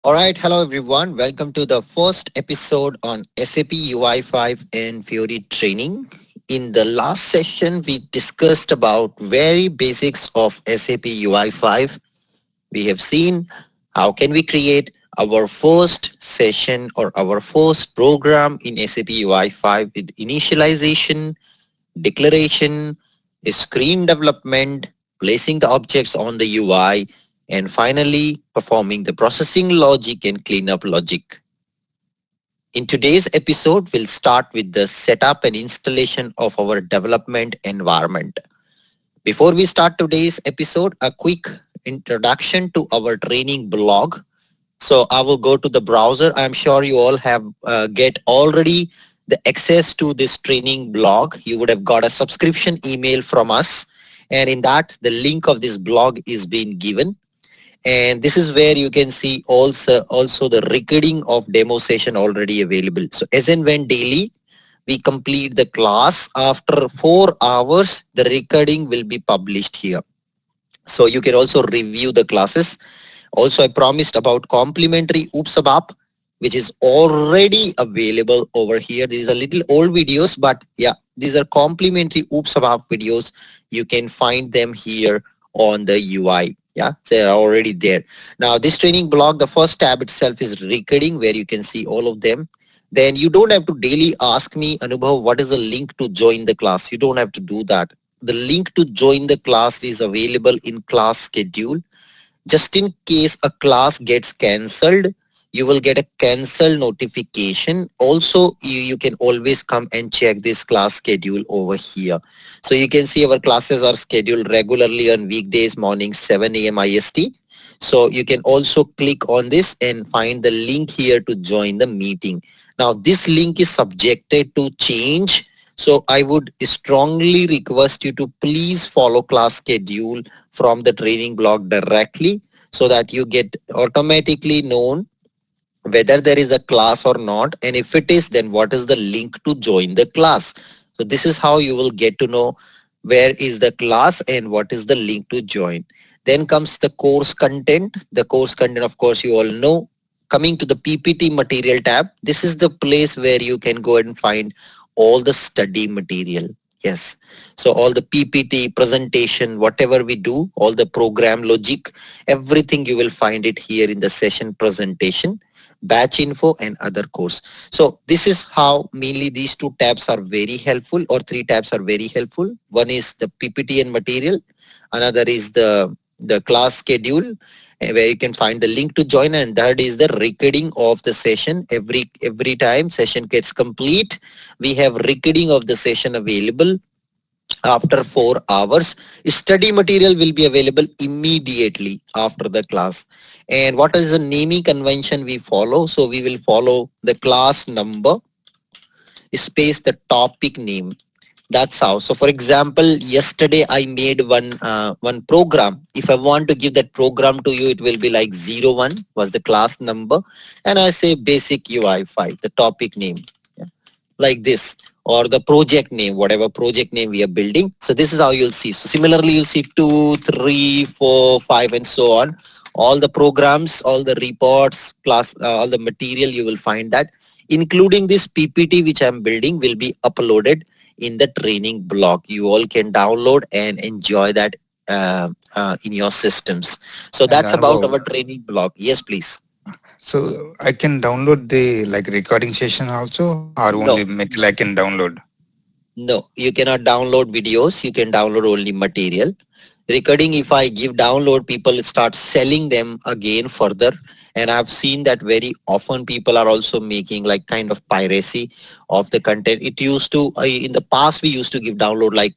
All right, hello everyone. Welcome to the first episode on SAP UI5 and Fiori training. In the last session, we discussed about very basics of SAP UI5. We have seen how can we create our first session or our first program in SAP UI5 with initialization, declaration, screen development, placing the objects on the UI, and finally performing the processing logic and cleanup logic. In today's episode, we'll start with the setup and installation of our development environment. Before we start today's episode, a quick introduction to our training blog. So I will go to the browser. I'm sure you all have get already the access to this training blog. You would have got a subscription email from us. And in that, the link of this blog is being given. And this is where you can see also the recording of demo session already available. So as and when daily we complete the class, after 4 hours, the recording will be published here. So you can also review the classes. Also, I promised about complimentary Oops ABAP, which is already available over here. These are little old videos, but yeah, these are complimentary Oops ABAP videos. You can find them here on the UI. Yeah, they're already there. Now, this training blog, the first tab itself is recording, where you can see all of them. Then you don't have to daily ask me, Anubhav, what is the link to join the class? You don't have to do that. The link to join the class is available in class schedule. Just in case a class gets cancelled, you will get a cancel notification. Also, you can always come and check this class schedule over here. So you can see our classes are scheduled regularly on weekdays morning 7 a.m. IST. So you can also click on this and find the link here to join the meeting. Now this link is subjected to change. So I would strongly request you to please follow class schedule from the training blog directly so that you get automatically known whether there is a class or not, and if it is, then what is the link to join the class. So this is how you will get to know where is the class and what is the link to join. Then comes the course content. The course content, of course, you all know. Coming to the PPT material tab, this is the place where you can go and find all the study material. Yes. So all the PPT, presentation, whatever we do, all the program logic, everything you will find it here in the session presentation, batch info and other course. So this is how mainly these two tabs are very helpful, or three tabs are very helpful. One is the PPT and material. Another is the class schedule, where you can find the link to join, and third is the recording of the session. Every time session gets complete, we have recording of the session available. After 4 hours, study material will be available immediately after the class. And what is the naming convention we follow? So we will follow the class number space the topic name. That's how. So for example, yesterday I made one program. If I want to give that program to you, it will be like 01 was the class number, and I say basic UI5, the topic name, yeah, like this, or the project name, whatever project name we are building. So this is how you'll see. So similarly, you'll see 2, 3, 4, 5, and so on. All the programs, all the reports, plus all the material, you will find that, including this PPT which I'm building, will be uploaded in the training blog. You all can download and enjoy that in your systems. So And that's about our Anubhav, training blog. Yes, please. so I can download the recording session also, or only No, material I can download? no, you cannot download videos. You can download only material. Recording, if I give download, people start selling them again further. And I've seen that very often people are also making like kind of piracy of the content. It used to, in the past, we used to give download like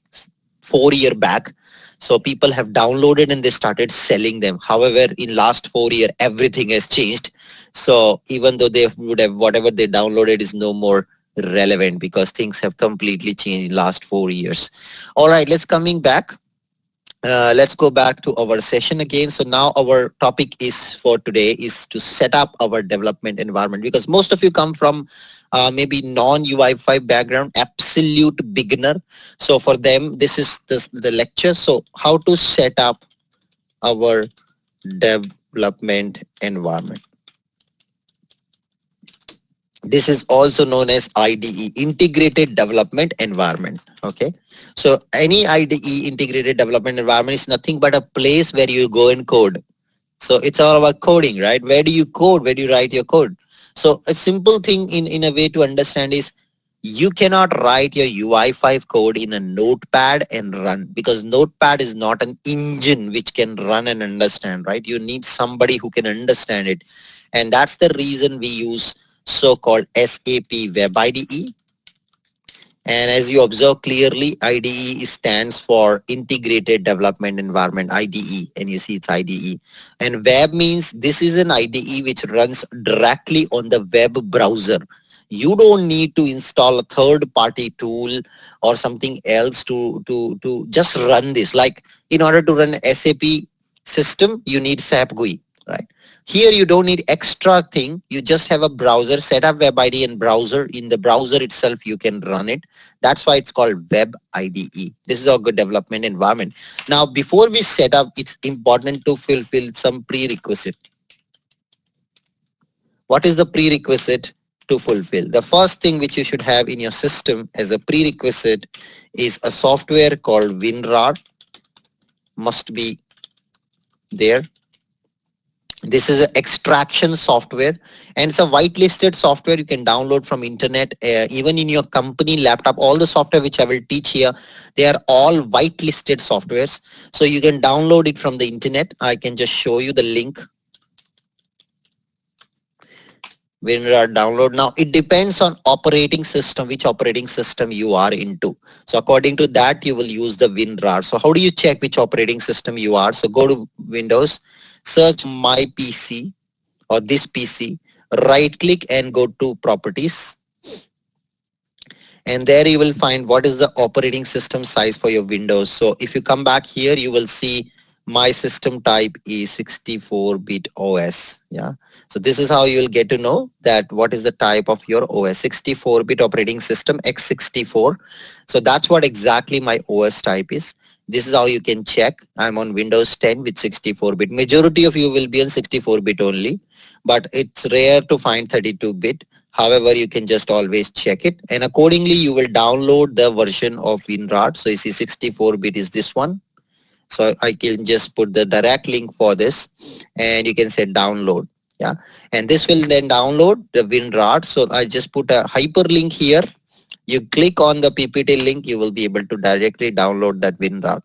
4 year back. So people have downloaded and they started selling them. However, in last 4 year, everything has changed. So even though they would have, whatever they downloaded is no more relevant because things have completely changed in last 4 years. All right, coming back. Let's go back to our session again. So now our topic is for today is to set up our development environment, because most of you come from maybe non-UI5 background, absolute beginner. So for them, this is the lecture. So how to set up our development environment. This is also known as IDE, Integrated Development Environment. Okay. So any IDE, Integrated Development Environment, is nothing but a place where you go and code. So it's all about coding, right? Where do you code? Where do you write your code? So a simple thing in a way to understand is you cannot write your UI5 code in a notepad and run, because notepad is not an engine which can run and understand, right? You need somebody who can understand it. And that's the reason we use so-called SAP WebIDE. And as you observe clearly, IDE stands for Integrated Development Environment, IDE, and you see it's IDE. And web means this is an IDE which runs directly on the web browser. You don't need to install a third-party tool or something else to just run this. Like in order to run SAP system, you need SAP GUI, right? Here you don't need extra thing. You just have a browser, set up WebIDE and browser. In the browser itself, you can run it. That's why it's called WebIDE. This is a good development environment. Now, before we set up, it's important to fulfill some prerequisite. What is the prerequisite to fulfill? The first thing which you should have in your system as a prerequisite is a software called WinRAR. Must be there. This is an extraction software, and it's a whitelisted software you can download from internet. Even in your company laptop, all the software which I will teach here, they are all whitelisted softwares. So you can download it from the internet. I can just show you the link. WinRAR download. Now it depends on operating system, which operating system you are into. So according to that, you will use the WinRAR. So how do you check which operating system you are? So go to Windows, search my PC or this PC, right click and go to properties. And there you will find what is the operating system size for your Windows. So if you come back here, you will see my system type is 64-bit OS. Yeah. So this is how you will get to know that what is the type of your OS. 64-bit operating system, x64. So that's what exactly my OS type is. This is how you can check. I'm on Windows 10 with 64-bit. Majority of you will be on 64-bit only, but it's rare to find 32-bit. However, you can just always check it. And accordingly, you will download the version of WinRAR. So you see 64-bit is this one. So I can just put the direct link for this and you can say download. Yeah. And this will then download the WinRAR. So I just put a hyperlink here. You click on the PPT link, you will be able to directly download that WinRAR.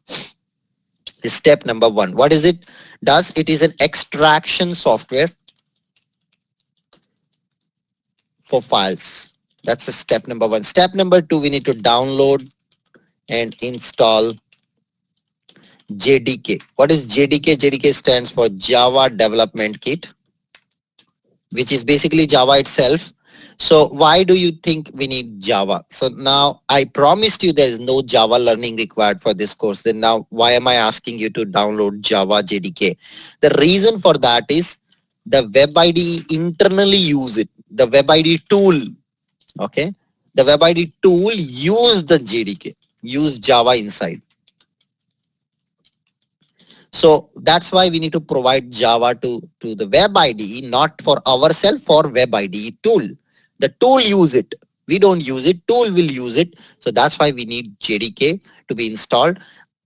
Step number 1. What is it? It is an extraction software for files. That's the step number 1. Step number 2, we need to download and install JDK. What is JDK? JDK stands for Java Development Kit, which is basically Java itself. So why do you think we need Java? So now I promised you there is no Java learning required for this course. Then now why am I asking you to download Java JDK? The reason for that is the WebIDE internally use it. The WebIDE tool, okay? The WebIDE tool use the JDK, use Java inside. So that's why we need to provide Java to the WebIDE, not for ourselves, for WebIDE tool. The tool use it. We don't use it. Tool will use it. So that's why we need JDK to be installed.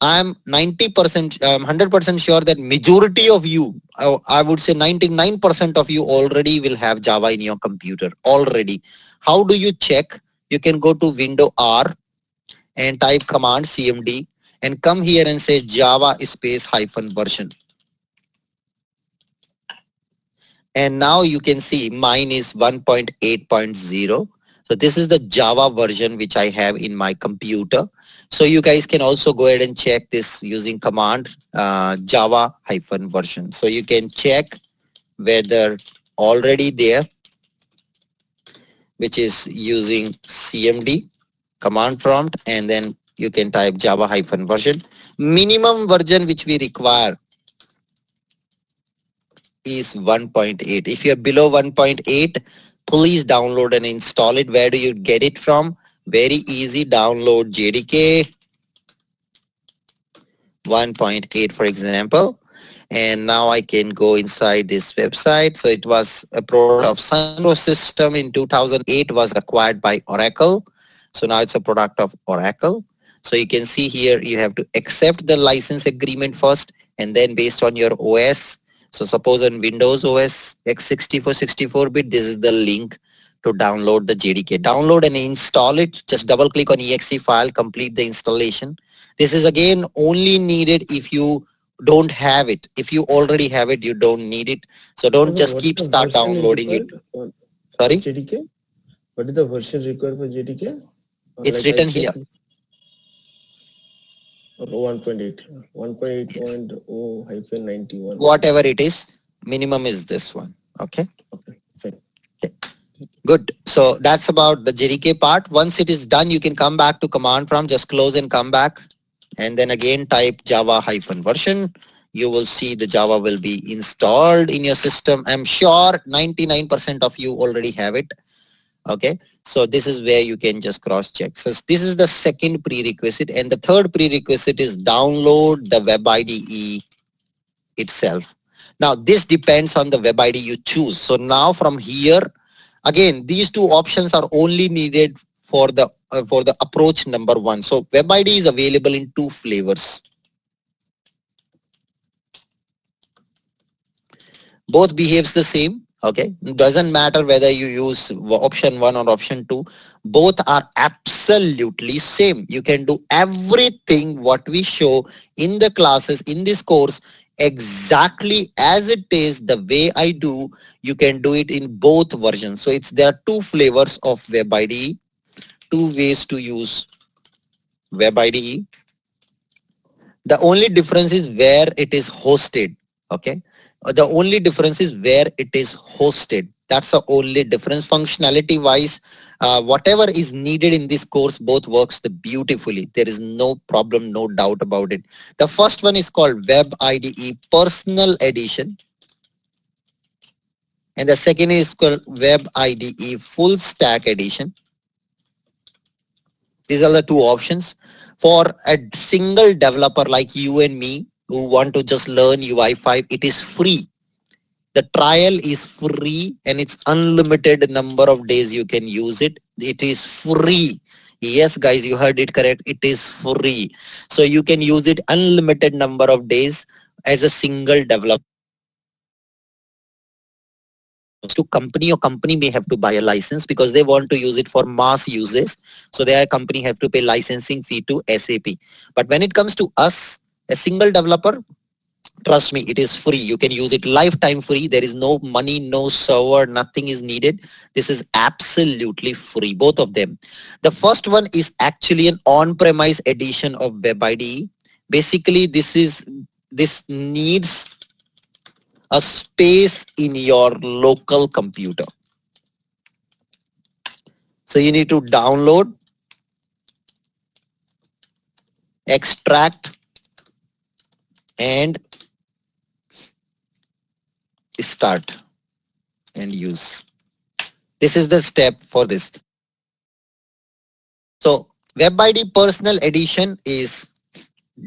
I'm 100% sure that majority of you, I would say 99% of you already will have Java in your computer already. How do you check? You can go to Window R and type command CMD. And come here and say Java space hyphen version. And now you can see mine is 1.8.0. So this is the Java version which I have in my computer. So you guys can also go ahead and check this using command Java hyphen version. So you can check whether already there, which is using CMD command prompt, and then you can type Java hyphen version. Minimum version which we require is 1.8. If you're below 1.8, please download and install it. Where do you get it from? Very easy. Download JDK 1.8, for example. And now I can go inside this website. So it was a product of Sunro System in 2008, was acquired by Oracle. So now it's a product of Oracle. So you can see here, you have to accept the license agreement first, and then based on your OS. So suppose on Windows OS x64 64-bit, this is the link to download the JDK. Download and install it. Just double click on exe file, complete the installation. This is again only needed if you don't have it. If you already have it, you don't need it. So don't just What is keep the start version downloading it. required for Sorry, JDK? What is the version required for JDK? it's Like I written here. checked 1.8, 1.8.0 hyphen 91. Whatever it is, minimum is this one. Okay. Okay, fine. Good. So that's about the JDK part. Once it is done, you can come back to command prompt, just close and come back. And then again type Java hyphen version. You will see the Java will be installed in your system. I'm sure 99% of you already have it. Okay. So this is where you can just cross check. So this is the second prerequisite. And the third prerequisite is download the WebIDE itself. Now this depends on the WebIDE you choose. So now from here, again, these two options are only needed for the approach number one. So WebIDE is available in two flavors. Both behaves the same. Okay, doesn't matter whether you use option 1 or option 2. Both are absolutely same. You can do everything what we show in the classes in this course exactly as it is, the way I do. You can do it in both versions. So there are two flavors of WebIDE, two ways to use WebIDE. The only difference is where it is hosted. Okay. The only difference is where it is hosted. That's the only difference. Functionality wise, whatever is needed in this course, both works beautifully. There is no problem, no doubt about it. The first one is called WebIDE Personal Edition. And the second is called WebIDE Full Stack Edition. These are the two options. For a single developer like you and me who want to just learn UI5, it is free. The trial is free and it's unlimited number of days you can use it. It is free. Yes, guys, you heard it correct. It is free. So you can use it unlimited number of days as a single developer. To company, or company may have to buy a license because they want to use it for mass uses. So their company have to pay licensing fee to SAP. But when it comes to us, a single developer, trust me, it is free. You can use it lifetime free. There is no money, no server, nothing is needed. This is absolutely free, both of them. The first one is actually an on-premise edition of WebIDE. Basically, this needs a space in your local computer. So you need to download, extract, and start and use. This is the step for this. So WebIDE Personal Edition is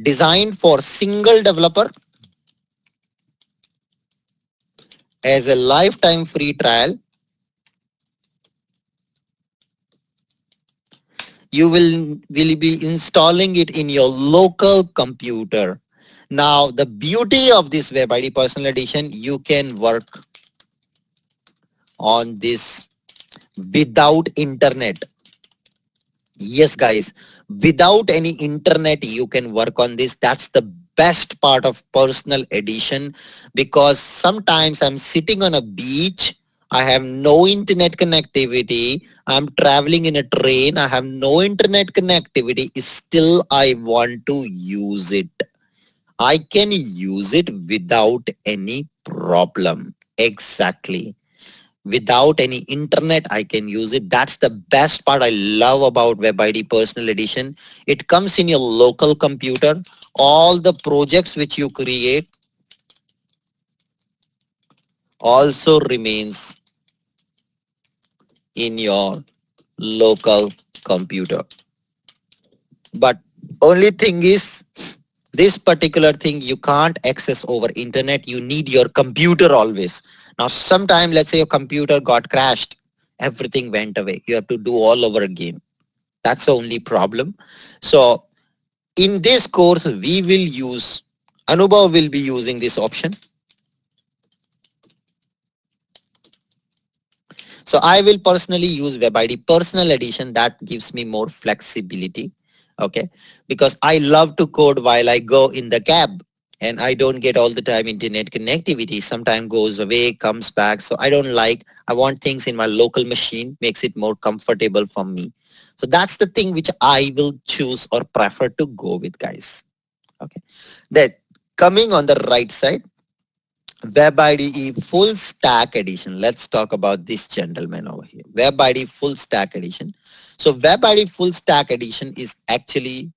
designed for single developer as a lifetime free trial. You will be installing it in your local computer. Now, the beauty of this WebIDE Personal Edition, you can work on this without internet. Yes, guys, without any internet, you can work on this. That's the best part of Personal Edition, because sometimes I'm sitting on a beach, I have no internet connectivity, I'm traveling in a train, I have no internet connectivity, still I want to use it. I can use it without any problem. Exactly. Without any internet, I can use it. That's the best part I love about WebIDE Personal Edition. It comes in your local computer. All the projects which you create also remains in your local computer. But only thing is, This particular thing you can't access over internet. You need your computer always. Now, sometime, let's say your computer got crashed, everything went away. You have to do all over again. That's the only problem. So in this course, we will use, Anubhav will be using this option. So I will personally use WebIDE Personal Edition. That gives me more flexibility. Okay. Because I love to code while I go in the cab and I don't get all the time internet connectivity. Sometimes goes away, comes back. So I don't like, I want things in my local machine, makes it more comfortable for me. So that's the thing which I will choose or prefer to go with, guys. Okay. That coming on the right side, WebIDE Full Stack Edition. Let's talk about this gentleman over here. WebIDE Full Stack Edition. So WebIDE Full Stack Edition is actually,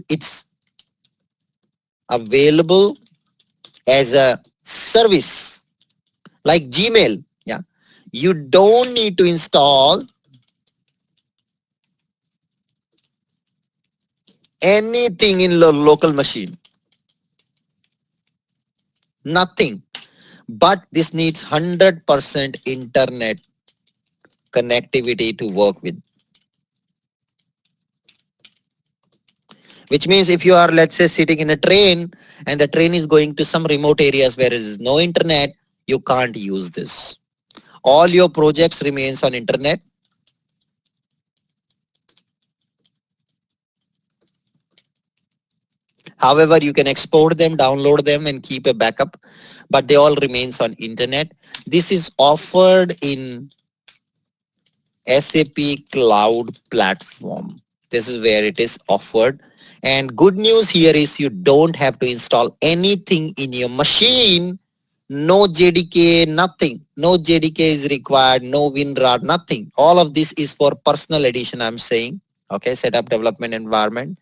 it's available as a service like Gmail. Yeah. You don't need to install anything in your local machine. Nothing. But this needs 100% internet connectivity to work with. Which means if you are, let's say, sitting in a train and the train is going to some remote areas where there is no internet, you can't use this. All your projects remains on internet. However, you can export them, download them and keep a backup, but they all remains on internet. This is offered in SAP Cloud Platform. This is where it is offered. And good news here is you don't have to install anything in your machine. No JDK, nothing. No JDK is required, no WinRAR, nothing. All of this is for personal edition, I'm saying. Okay, setup development environment.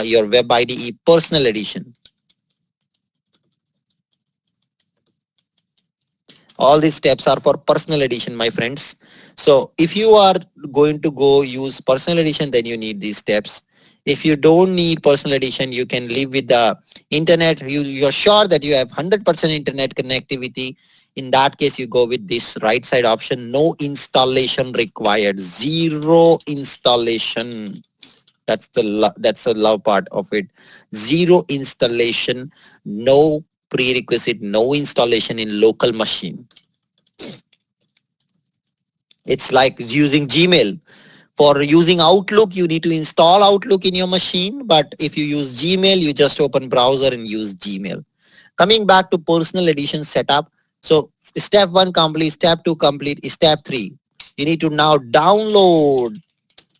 Your WebIDE personal edition. All these steps are for personal edition, my friends. So if you are going to go use personal edition, then you need these steps. If you don't need personal edition, you can live with the internet. You're sure that you have 100% internet connectivity. In that case, you go with this right side option. No installation required. Zero installation. That's the love part of it. Zero installation, no prerequisite, no installation in local machine. It's like using Gmail. For using Outlook, you need to install Outlook in your machine. But if you use Gmail, you just open browser and use Gmail. Coming back to personal edition setup. So step 1 complete, step 2 complete, step 3. You need to now download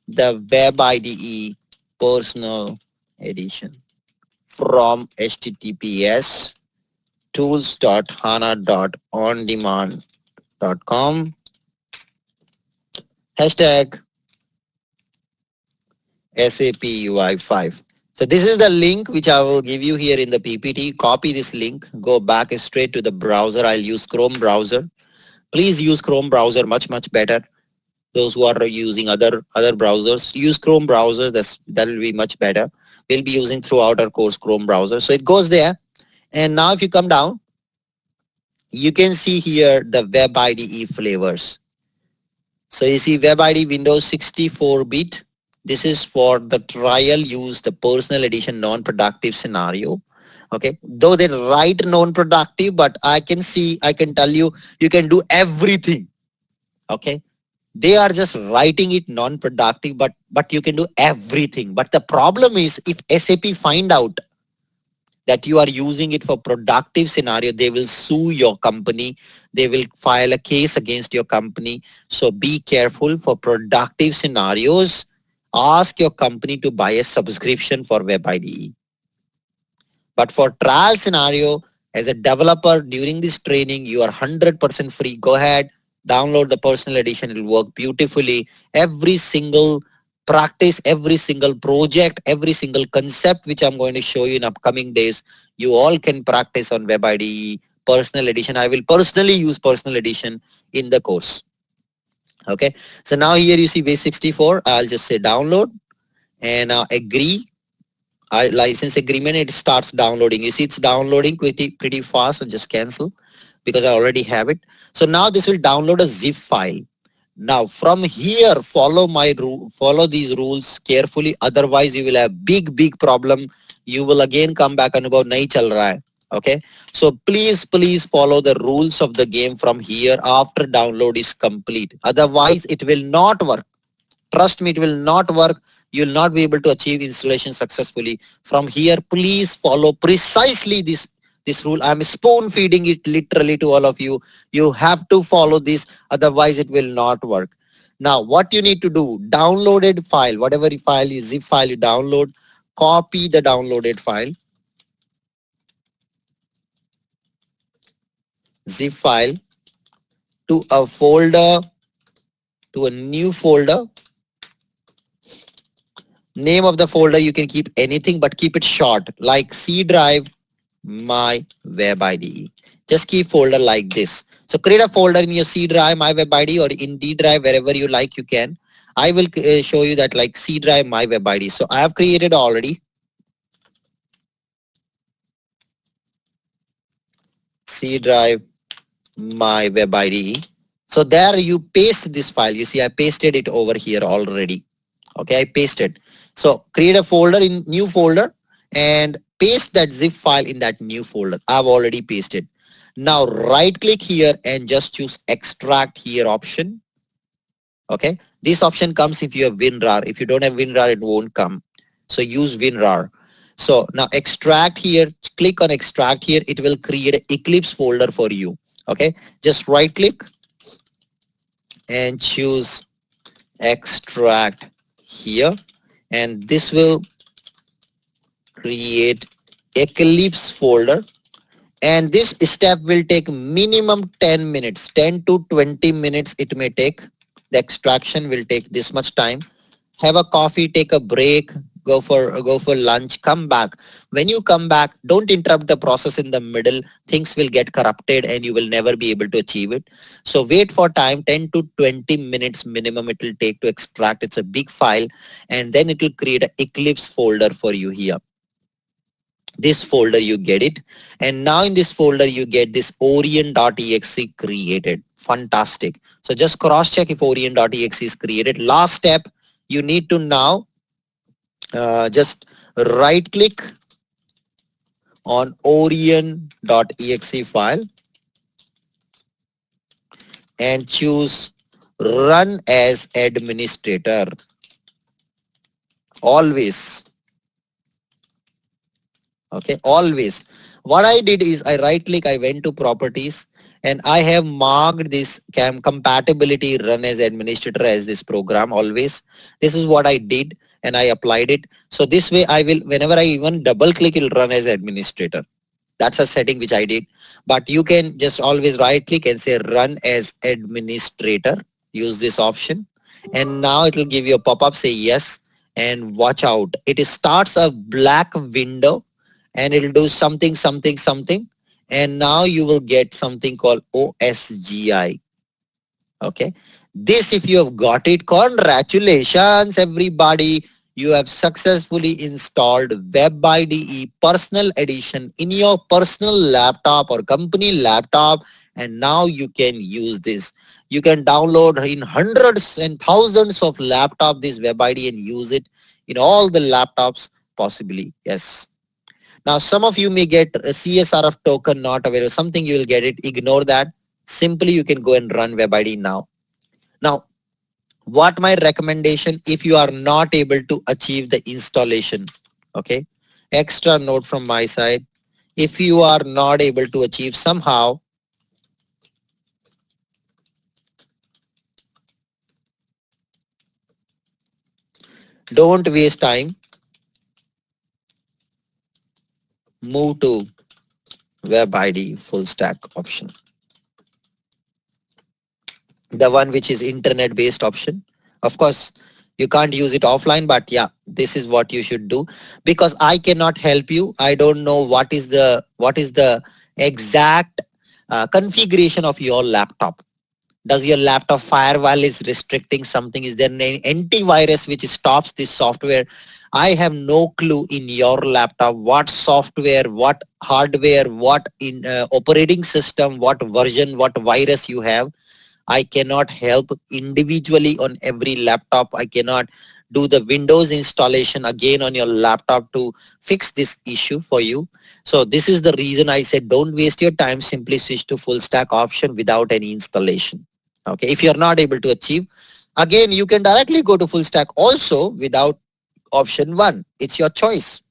the WebIDE personal edition from https tools.hana.ondemand.com hashtag SAP UI5. So this is the link which I will give you here in the PPT. Copy this link, go back straight to the browser. I'll use Chrome browser. Please use Chrome browser, much better. Those who are using other browsers, use Chrome browser. That will be much better. We'll be using throughout our course Chrome browser. So it goes there. And now if you come down, you can see here the WebIDE flavors. So you see WebIDE Windows 64-bit. This is for the trial use, the personal edition non-productive scenario. Okay, though they write non-productive, but I can tell you, you can do everything. Okay. They are just writing it non-productive, but you can do everything. But the problem is if SAP find out that you are using it for productive scenario, they will sue your company. They will file a case against your company. So be careful for productive scenarios. Ask your company to buy a subscription for WebIDE. But for trial scenario, as a developer during this training, you are 100% free. Go ahead. Download the personal edition. It will work beautifully. Every single practice, every single project, every single concept which I'm going to show you in upcoming days, you all can practice on WebIDE personal edition. I will personally use personal edition in the course. Okay. So now here you see base 64. I'll just say download and agree. license agreement, it starts downloading. You see it's downloading pretty fast, and just cancel because I already have it. So now this will download a zip file. Now from here, follow these rules carefully. Otherwise, you will have big problem. You will again come back and about nahi chal raha hai. Okay. So please follow the rules of the game from here after download is complete. Otherwise, it will not work. Trust me, it will not work. You will not be able to achieve installation successfully. From here, please follow precisely this rule. I'm spoon feeding it literally to all of you. You have to follow this, otherwise it will not work. Now, what you need to do, downloaded file, whatever file you zip file you download, copy the downloaded file, zip file to a folder, to a new folder. Name of the folder, you can keep anything, but keep it short, like C drive, my WebIDE. Just keep folder like this. So create a folder in your C drive, my WebIDE, or in D drive, wherever you like, you can. I will show you that like C drive, my WebIDE. So I have created already. C drive, my WebIDE. So there you paste this file. You see, I pasted it over here already. Okay, I pasted. So create a folder in new folder and paste that zip file in that new folder. I've already pasted. Now right click here and just choose extract here option. Okay, this option comes if you have WinRAR. If you don't have WinRAR, it won't come. So use WinRAR. So now extract here, click on extract here. It will create an Eclipse folder for you. Okay, just right click and choose extract here, and this will create Eclipse folder. And this step will take minimum 10 minutes, 10 to 20 minutes it may take. The extraction will take this much time. Have a coffee, take a break, go for lunch, come back. When you come back, don't interrupt the process in the middle. Things will get corrupted and you will never be able to achieve it. So wait for time, 10 to 20 minutes minimum it will take to extract. It's a big file, and then it will create an Eclipse folder for you here. This folder you get it, and now in this folder you get this orient.exe created. Fantastic. So just cross check if orient.exe is created. Last step, you need to now just right click on orient.exe file and choose run as administrator. Always. Okay, always. What I did is I right click, I went to properties, and I have marked this compatibility run as administrator as this program always. This is what I did, and I applied it. So this way I will, whenever I even double click, it will run as administrator. That's a setting which I did. But you can just always right click and say run as administrator. Use this option. And now it will give you a pop-up, say yes, and watch out. It starts a black window and it will do something. And now you will get something called OSGI. Okay. This, if you have got it, congratulations everybody. You have successfully installed WebIDE personal edition in your personal laptop or company laptop, and now you can use this. You can download in hundreds and thousands of laptops this WebIDE and use it in all the laptops possibly. Yes. Now some of you may get a CSRF token not available. Something you will get it. Ignore that. Simply you can go and run WebIDE now. Now, what my recommendation if you are not able to achieve the installation, okay, extra note from my side, if you are not able to achieve somehow, don't waste time, move to WebIDE full stack option. The one which is internet based option. Of course, you can't use it offline, but yeah, this is what you should do, because I cannot help you. I don't know what is the exact configuration of your laptop. Does your laptop firewall is restricting something? Is there an antivirus which stops this software? I have no clue in your laptop what software, what hardware, what in operating system, what version, what virus you have. I cannot help individually on every laptop. I cannot do the Windows installation again on your laptop to fix this issue for you. So this is the reason I said don't waste your time. Simply switch to full stack option without any installation. Okay, if you're not able to achieve, again you can directly go to full stack also without option one. It's your choice.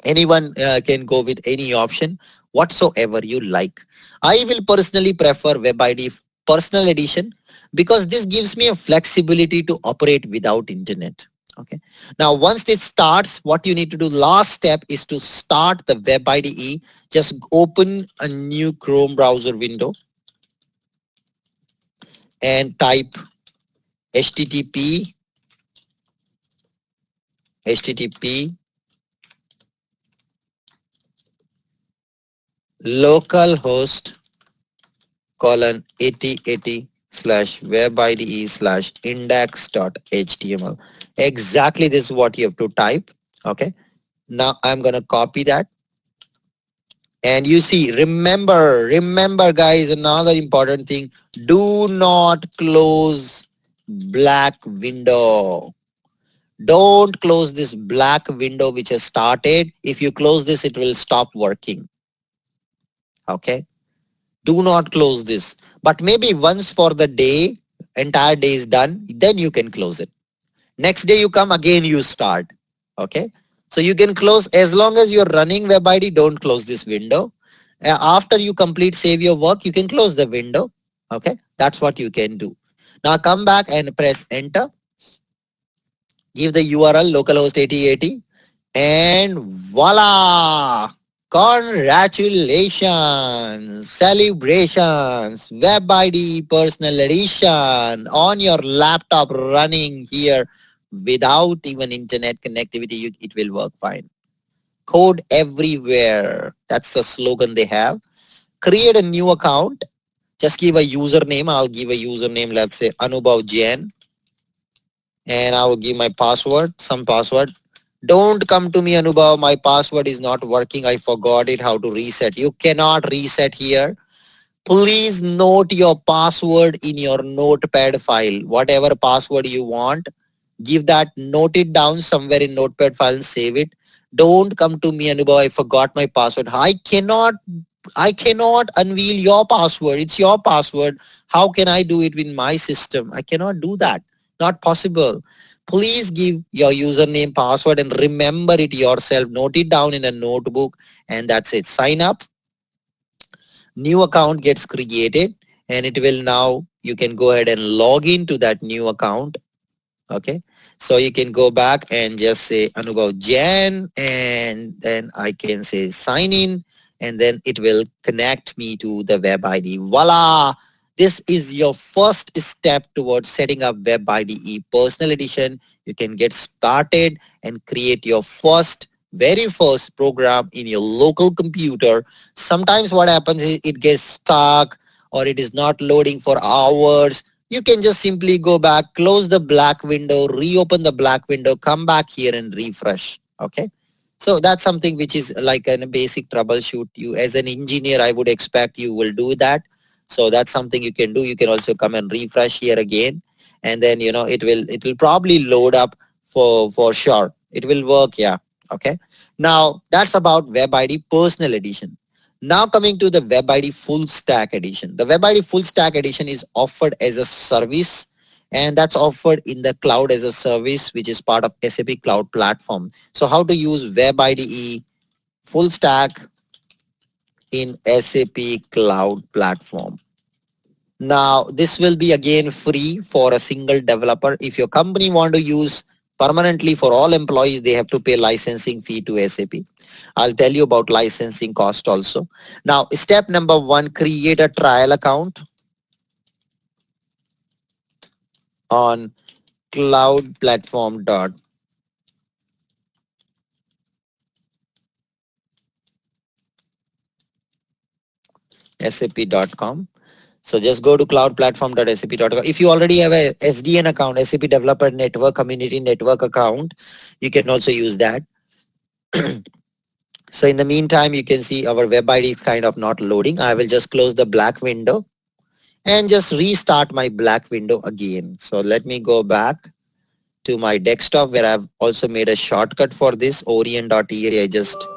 Anyone can go with any option whatsoever you like. I will personally prefer WebIDE personal edition because this gives me a flexibility to operate without internet. Okay. Now, once this starts, what you need to do last step is to start the WebIDE. Just open a new Chrome browser window and type http localhost colon 8080 slash webide slash index.html. Exactly this is what you have to type. Okay. Now I'm going to copy that. And you see, remember guys, another important thing, do not close black window. Don't close this black window which has started. If you close this, it will stop working. Okay. Do not close this. But maybe once for the day, entire day is done, then you can close it. Next day you come again, you start. Okay. So you can close as long as you're running WebID, don't close this window. After you complete, save your work, you can close the window. Okay. That's what you can do. Now come back and press enter. Give the URL localhost 8080 and voila! Congratulations! Celebrations! WebID Personal Edition on your laptop running here without even internet connectivity. It will work fine. Code everywhere. That's the slogan they have. Create a new account. Just give a username. I'll give a username. Let's say Anubhav Jain. And I will give my password, some password. Don't come to me, Anubhav. My password is not working. I forgot it. How to reset? You cannot reset here. Please note your password in your notepad file. Whatever password you want, give that, note it down somewhere in notepad file and save it. Don't come to me, Anubhav. I forgot my password. I cannot unveil your password. It's your password. How can I do it in my system? I cannot do that. Not possible. Please give your username, password, and remember it yourself. Note it down in a notebook, and that's it. Sign up. New account gets created, and it will now, you can go ahead and log into that new account. Okay. So you can go back and just say Anubhav Jain, and then I can say sign in, and then it will connect me to the WebIDE. Voila! This is your first step towards setting up WebIDE Personal Edition. You can get started and create your very first program in your local computer. Sometimes what happens is it gets stuck or it is not loading for hours. You can just simply go back, close the black window, reopen the black window, come back here and refresh. Okay. So that's something which is like a basic troubleshoot. You as an engineer, I would expect you will do that. So that's something you can do. You can also come and refresh here again. And then, it will probably load up for sure. It will work. Yeah. Okay. Now that's about WebIDE Personal Edition. Now coming to the WebIDE Full Stack Edition. The WebIDE Full Stack Edition is offered as a service, and that's offered in the cloud as a service, which is part of SAP Cloud Platform. So how to use WebIDE Full Stack in SAP Cloud Platform. Now, this will be again free for a single developer. If your company want to use permanently for all employees, they have to pay licensing fee to SAP. I'll tell you about licensing cost also. Now, step number 1, create a trial account on cloudplatform.sap.com. So just go to cloudplatform.sap.com. If you already have a SDN account, SAP Developer Network Community Network account, you can also use that. So in the meantime, you can see our WebIDE is kind of not loading. I will just close the black window and just restart my black window again. So let me go back to my desktop where I've also made a shortcut for this orient.exe. I just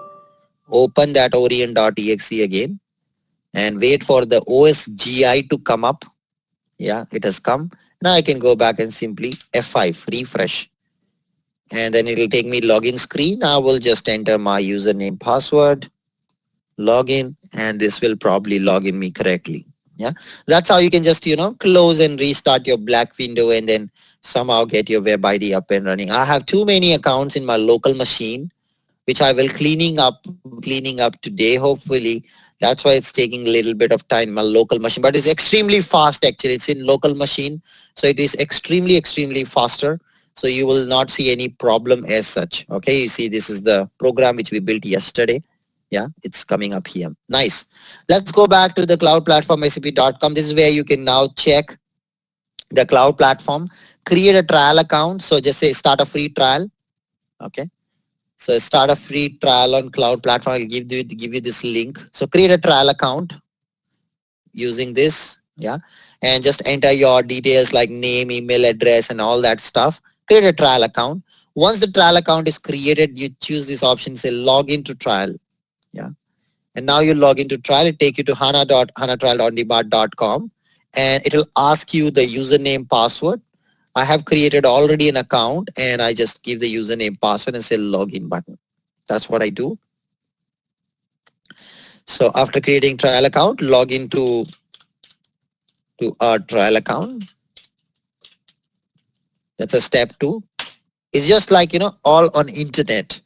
open that orient.exe again and wait for the OSGI to come up. Yeah, it has come. Now I can go back and simply F5, refresh. And then it will take me login screen. I will just enter my username, password, login, and this will probably log in me correctly. Yeah, that's how you can just, close and restart your black window and then somehow get your WebIDE up and running. I have too many accounts in my local machine, which I will cleaning up today, hopefully. That's why it's taking a little bit of time in my local machine, but it's extremely fast actually. It's in local machine, so it is extremely faster. So you will not see any problem as such. Okay, you see this is the program which we built yesterday. Yeah, it's coming up here. Nice. Let's go back to the cloud platform sap.com. This is where you can now check the cloud platform, create a trial account. So just say start a free trial. Okay. So start a free trial on cloud platform. I'll give you this link. So create a trial account using this. Yeah. And just enter your details like name, email address, and all that stuff. Create a trial account. Once the trial account is created, you choose this option, say log into trial. Yeah. And now you log into trial. It take you to hana.hanatrial.onDemand.com and it will ask you the username, password. I have created already an account and I just give the username, password and say login button. That's what I do. So after creating trial account, log into our trial account. That's a step 2. It's just like, all on internet.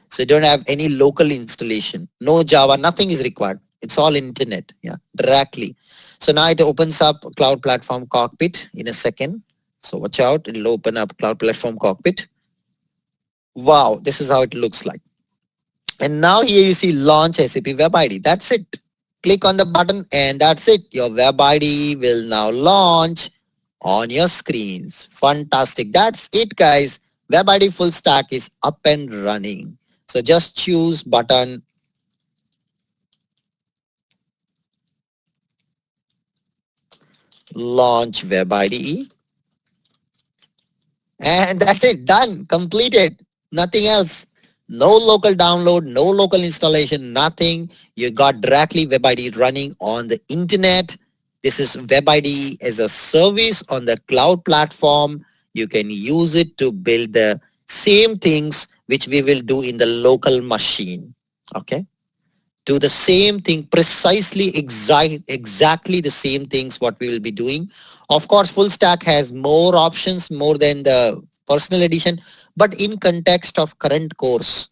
So you don't have any local installation, no Java, nothing is required. It's all internet, yeah, directly. So now it opens up Cloud Platform Cockpit in a second. So watch out, it'll open up Cloud Platform Cockpit. Wow, this is how it looks like. And now here you see launch SAP WebIDE. That's it. Click on the button and that's it. Your WebIDE will now launch on your screens. Fantastic. That's it, guys. WebIDE full stack is up and running. So just choose button. Launch WebIDE. And that's it. Done. Completed. Nothing else. No local download, no local installation, nothing. You got directly WebIDE running on the internet. This is WebIDE as a service on the cloud platform. You can use it to build the same things which we will do in the local machine. Okay. Do the same thing, precisely exactly the same things what we will be doing. Of course, full stack has more options, more than the personal edition, but in context of current course,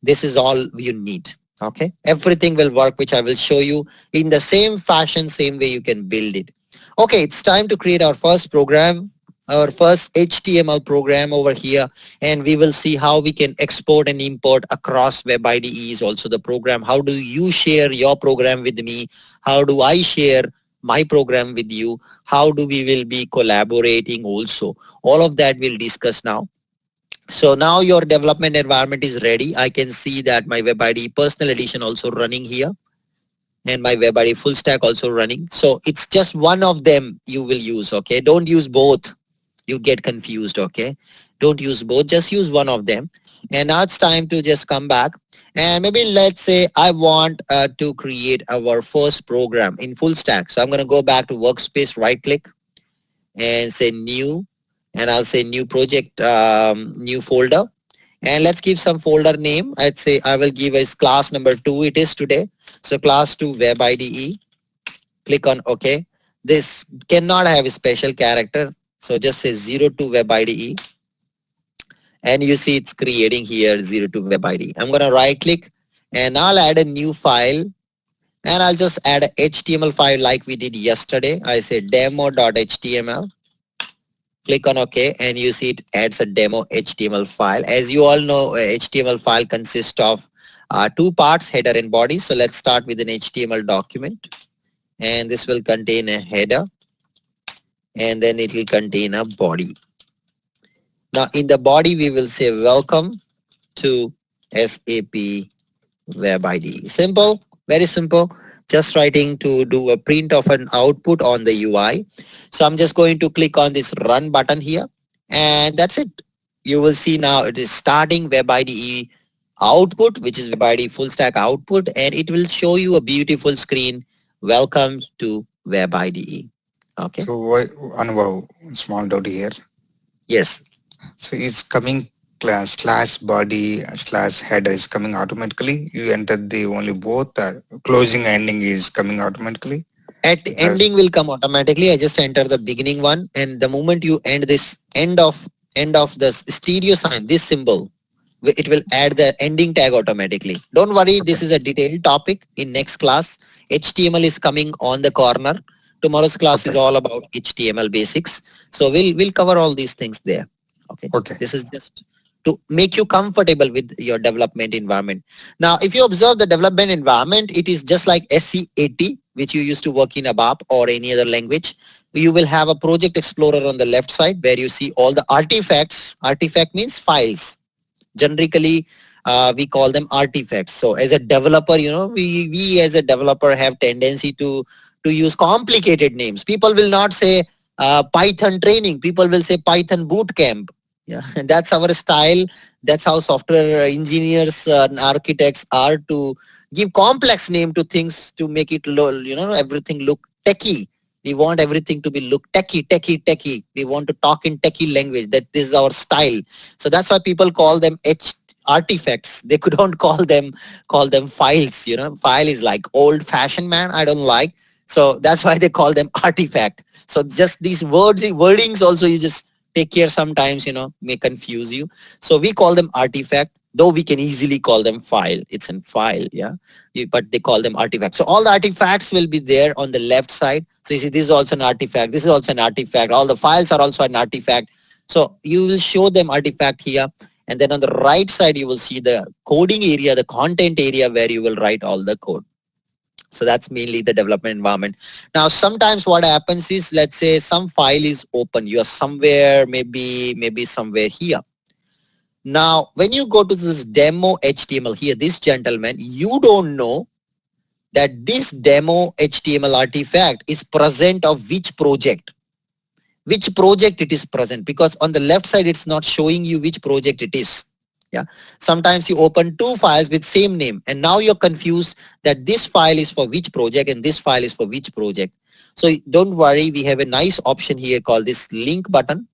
this is all you need. Okay. Everything will work, which I will show you in the same fashion, same way you can build it. Okay. It's time to create our first program, our first HTML program over here, and we will see how we can export and import across WebIDE is also the program. How do you share your program with me? How do I share my program with you? How do we will be collaborating also? All of that we'll discuss now. So now your development environment is ready. I can see that my WebIDE personal edition also running here and my WebIDE full stack also running. So it's just one of them you will use. Okay. Don't use both. You get confused. Okay. Don't use both. Just use one of them. And now it's time to just come back. And maybe let's say I want to create our first program in full stack. So I'm going to go back to workspace, right click and say new. And I'll say new project, new folder. And let's give some folder name. I'd say I will give as class number 2 it is today. So class 2 WebIDE. Click on OK. This cannot have a special character. So just say 02 WebIDE. And you see it's creating here 02 WebIDE. I'm going to right click and I'll add a new file. And I'll just add a HTML file like we did yesterday. I say demo.html. Click on OK and you see it adds a demo HTML file. As you all know, a HTML file consists of 2 parts, header and body. So let's start with an HTML document. and this will contain a header, and then it will contain a body. Now in the body, we will say welcome to SAP WebIDE. Simple, very simple. Just writing to do a print of an output on the UI. So I'm just going to click on this run button here, and that's it. You will see now it is starting WebIDE output, which is WebIDE full stack output, and it will show you a beautiful screen. Welcome to WebIDE. Okay. So why, Anubhav, small doubt here. Yes. So it's coming class slash body slash header is coming automatically. You enter the only both closing ending is coming automatically. At the ending will come automatically. I just enter the beginning one, and the moment you end this end of the stereo sign, this symbol, it will add the ending tag automatically. Don't worry, this is a detailed topic in next class. HTML is coming on the corner. Tomorrow's class is all about HTML basics. So we'll cover all these things there. Okay. This is just to make you comfortable with your development environment. Now, if you observe the development environment, it is just like SC80, which you used to work in ABAP or any other language. You will have a project explorer on the left side where you see all the artifacts. Artifact means files. Generically, we call them artifacts. So as a developer, we as a developer have tendency to use complicated names. People will not say Python training. People will say Python bootcamp. Yeah, and that's our style. That's how software engineers and architects are, to give complex name to things to make it, everything look techie. We want everything to be look techie. We want to talk in techie language. That this is our style. So that's why people call them artifacts. They couldn't call them files. File is like old fashioned, man. I don't like. So that's why they call them artifact. So just these wordings also, you just take care sometimes, may confuse you. So we call them artifact, though we can easily call them file. It's in file, yeah. But they call them artifact. So all the artifacts will be there on the left side. So you see, this is also an artifact. This is also an artifact. All the files are also an artifact. So you will show them artifact here. And then on the right side, you will see the coding area, the content area where you will write all the code. So that's mainly the development environment. Now, sometimes what happens is, let's say some file is open. You're somewhere, maybe somewhere here. Now, when you go to this demo HTML here, this gentleman, you don't know that this demo HTML artifact is present of which project. Which project it is present, because on the left side, it's not showing you which project it is. Yeah. Sometimes you open two files with same name, and now you're confused that this file is for which project and this file is for which project. So don't worry, we have a nice option here called this link button.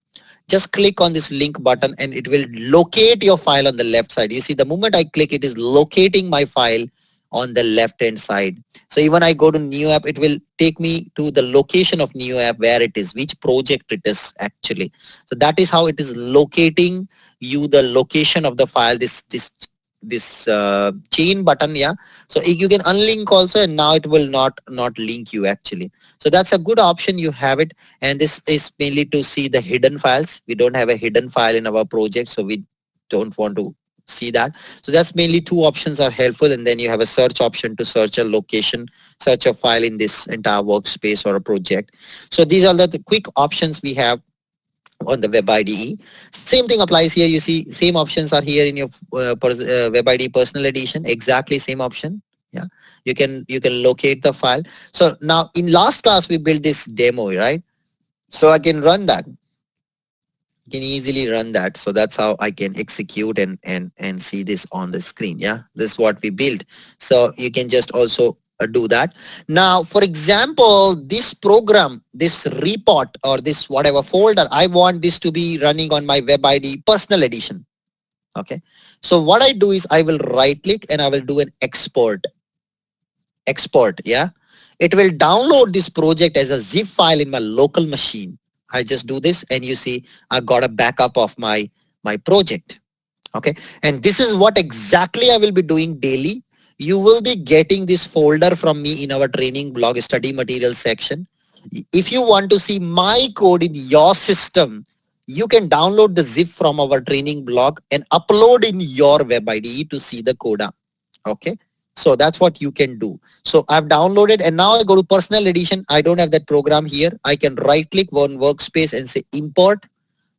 Just click on this link button and it will locate your file on the left side. You see, the moment I click, it is locating my file on the left hand side. So even I go to new app, it will take me to the location of new app, where it is, which project it is actually. So that is how it is locating you the location of the file, this chain button. Yeah. So you can unlink also, and now it will not link you actually. So that's a good option. You have it. And this is mainly to see the hidden files. We don't have a hidden file in our project, so we don't want to see that. So that's mainly two options are helpful. And then you have a search option to search a location, search a file in this entire workspace or a project. So these are the quick options we have on the WebIDE. Same thing applies here. You see, same options are here in your WebIDE personal edition. Exactly same option. Yeah, you can locate the file. So now in last class we built this demo, right? So I can run that. Can easily run that. So that's how I can execute and see this on the screen. Yeah, this is what we built. So you can just also do that. Now, for example, this program, this report or this whatever folder, I want this to be running on my WebIDE personal edition. Okay. So what I do is I will right click and I will do an export. Yeah. It will download this project as a zip file in my local machine. I just do this and you see I got a backup of my project. Okay. And this is what exactly I will be doing daily. You will be getting this folder from me in our training blog study material section. If you want to see my code in your system, you can download the zip from our training blog and upload in your WebIDE to see the code. Okay. So that's what you can do. So I've downloaded and now I go to personal edition. I don't have that program here. I can right click one workspace and say import